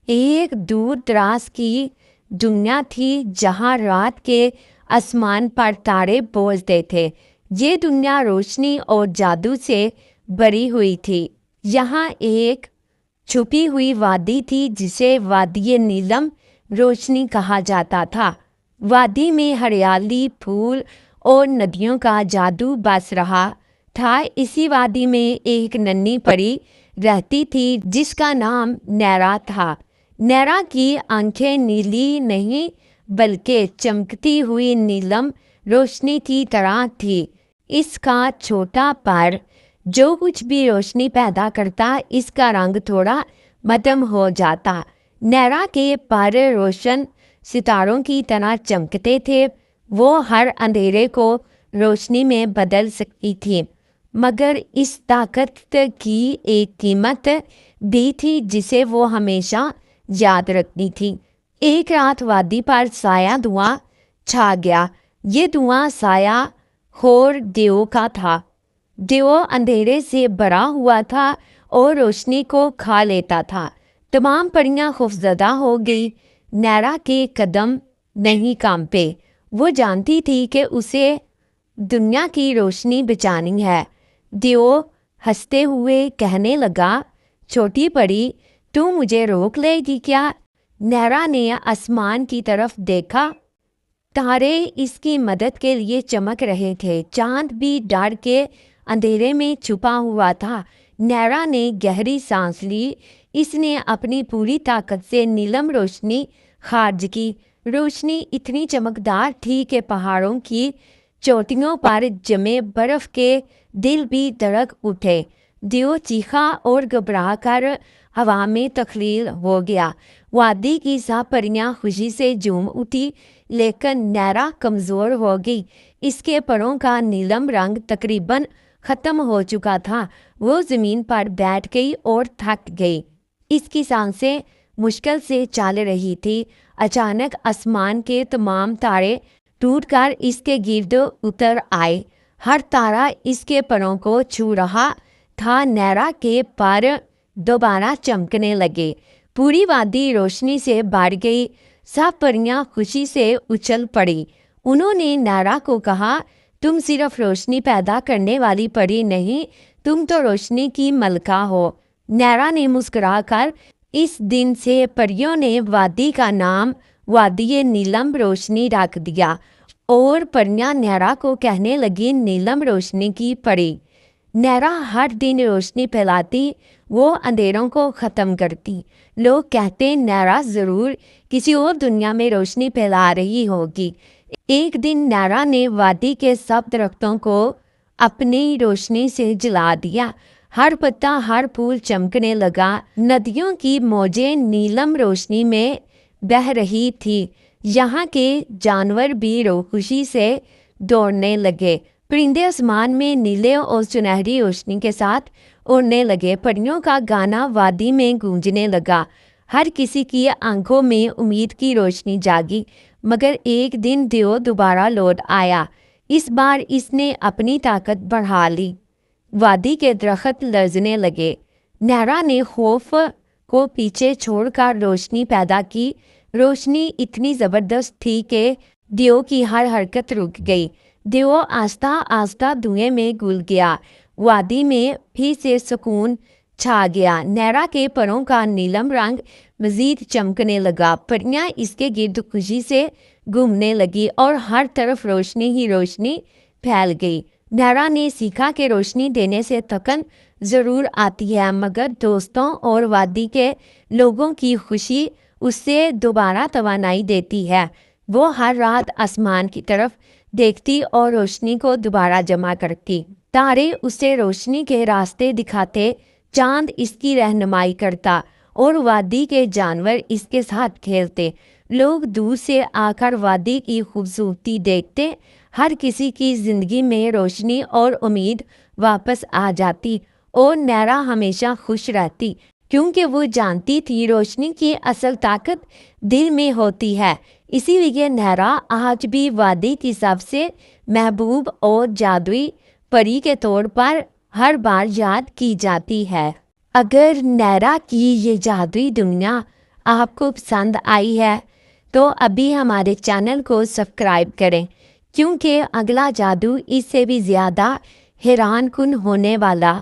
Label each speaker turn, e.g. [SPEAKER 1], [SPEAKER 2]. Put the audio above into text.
[SPEAKER 1] एक दूर दराज की दुनिया थी जहां रात के आसमान पर तारे बोझते थे। ये दुनिया रोशनी और जादू से भरी हुई थी। यहाँ एक छुपी हुई वादी थी जिसे वादी नीलम रोशनी कहा जाता था। वादी में हरियाली, फूल और नदियों का जादू बस रहा था। इसी वादी में एक नन्ही परी रहती थी जिसका नाम नैरा था। नैरा की आंखें नीली नहीं बल्कि चमकती हुई नीलम रोशनी की तरह थी। इसका छोटा पर जो कुछ भी रोशनी पैदा करता, इसका रंग थोड़ा मध्यम हो जाता। नैरा के पर रोशन सितारों की तरह चमकते थे। वो हर अंधेरे को रोशनी में बदल सकती थी। मगर इस ताकत की एक कीमत भी थी जिसे वो हमेशा याद रखनी थी। एक रात वादी पर साया धुआं छा गया। ये धुआं साया होर देव का था। देव अंधेरे से भरा हुआ था और रोशनी को खा लेता था। तमाम परियां खौफजदा हो गई। नैरा के कदम नहीं कांपे। वो जानती थी कि उसे दुनिया की रोशनी बचानी है। देव हंसते हुए कहने लगा, छोटी परी, तू मुझे रोक लेगी क्या? नैरा ने आसमान की तरफ देखा। तारे इसकी मदद के लिए चमक रहे थे। चांद भी डर के अंधेरे में छुपा हुआ था। नैरा ने गहरी सांस ली। इसने अपनी पूरी ताकत से नीलम रोशनी खारिज की। रोशनी इतनी चमकदार थी कि पहाड़ों की चोटियों पर जमे बर्फ के दिल भी धड़क उठे। दियो चीखा और घबराकर हवा में तख्लील हो गया। वादी की सब परियां खुशी से झूम उठी, लेकिन नैरा कमज़ोर हो गई। इसके परों का नीलम रंग तकरीबन ख़त्म हो चुका था। वो ज़मीन पर बैठ गई और थक गई। इसकी सांसें मुश्किल से चल रही थी। अचानक आसमान के तमाम तारे टूटकर इसके गिर्द उतर आए। हर तारा इसके परों को छू रहा था। नैरा के पर दोबारा चमकने लगे। पूरी वादी रोशनी से भर गई। सब परियां खुशी से उछल पड़ी। उन्होंने नैरा को कहा, तुम सिर्फ रोशनी पैदा करने वाली परी नहीं, तुम तो रोशनी की मलका हो। नैरा ने मुस्कुराकर इस दिन से परियों ने वादी का नाम वादी नीलम रोशनी रख दिया और परियां नैरा को कहने लगी, नीलम रोशनी की परी। नैरा हर दिन रोशनी फैलाती, वो अंधेरों को ख़त्म करती। लोग कहते, नैरा ज़रूर किसी और दुनिया में रोशनी फैला रही होगी। एक दिन नैरा ने वादी के सब दरख्तों को अपनी रोशनी से जला दिया। हर पत्ता, हर फूल चमकने लगा। नदियों की मौजें नीलम रोशनी में बह रही थी। यहाँ के जानवर भी खुशी से दौड़ने लगे। परिंदे आसमान में नीले और सुनहरी रोशनी के साथ उड़ने लगे। परियों का गाना वादी में गूंजने लगा। हर किसी की आंखों में उम्मीद की रोशनी जागी। मगर एक दिन देव दोबारा लौट आया। इस बार इसने अपनी ताकत बढ़ा ली। वादी के दरख्त लरजने लगे। नैरा ने खौफ को पीछे छोड़कर रोशनी पैदा की। रोशनी इतनी ज़बरदस्त थी कि देव की हर हरकत रुक गई। देव आस्ता आस्ता धुएं में घुल गया। वादी में फिर से सुकून छा गया। नैरा के परों का नीलम रंग मज़ीद चमकने लगा। परियां इसके गिर्द खुशी से घूमने लगी और हर तरफ रोशनी ही रोशनी फैल गई। नैरा ने सीखा कि रोशनी देने से थकन ज़रूर आती है, मगर दोस्तों और वादी के लोगों की खुशी उससे दोबारा तवानाई देती है। वो हर रात आसमान की तरफ देखती और रोशनी को दोबारा जमा करती। तारे उसे रोशनी के रास्ते दिखाते, चांद इसकी रहनुमाई करता और वादी के जानवर इसके साथ खेलते। लोग दूर से आकर वादी की खूबसूरती देखते। हर किसी की ज़िंदगी में रोशनी और उम्मीद वापस आ जाती और नैरा हमेशा खुश रहती, क्योंकि वो जानती थी रोशनी की असल ताकत दिल में होती है। इसीलिए नैरा आज भी वादी की सबसे महबूब और जादुई परी के तौर पर हर बार याद की जाती है। अगर नैरा की ये जादुई दुनिया आपको पसंद आई है तो अभी हमारे चैनल को सब्सक्राइब करें, क्योंकि अगला जादू इससे भी ज़्यादा हैरानकुन होने वाला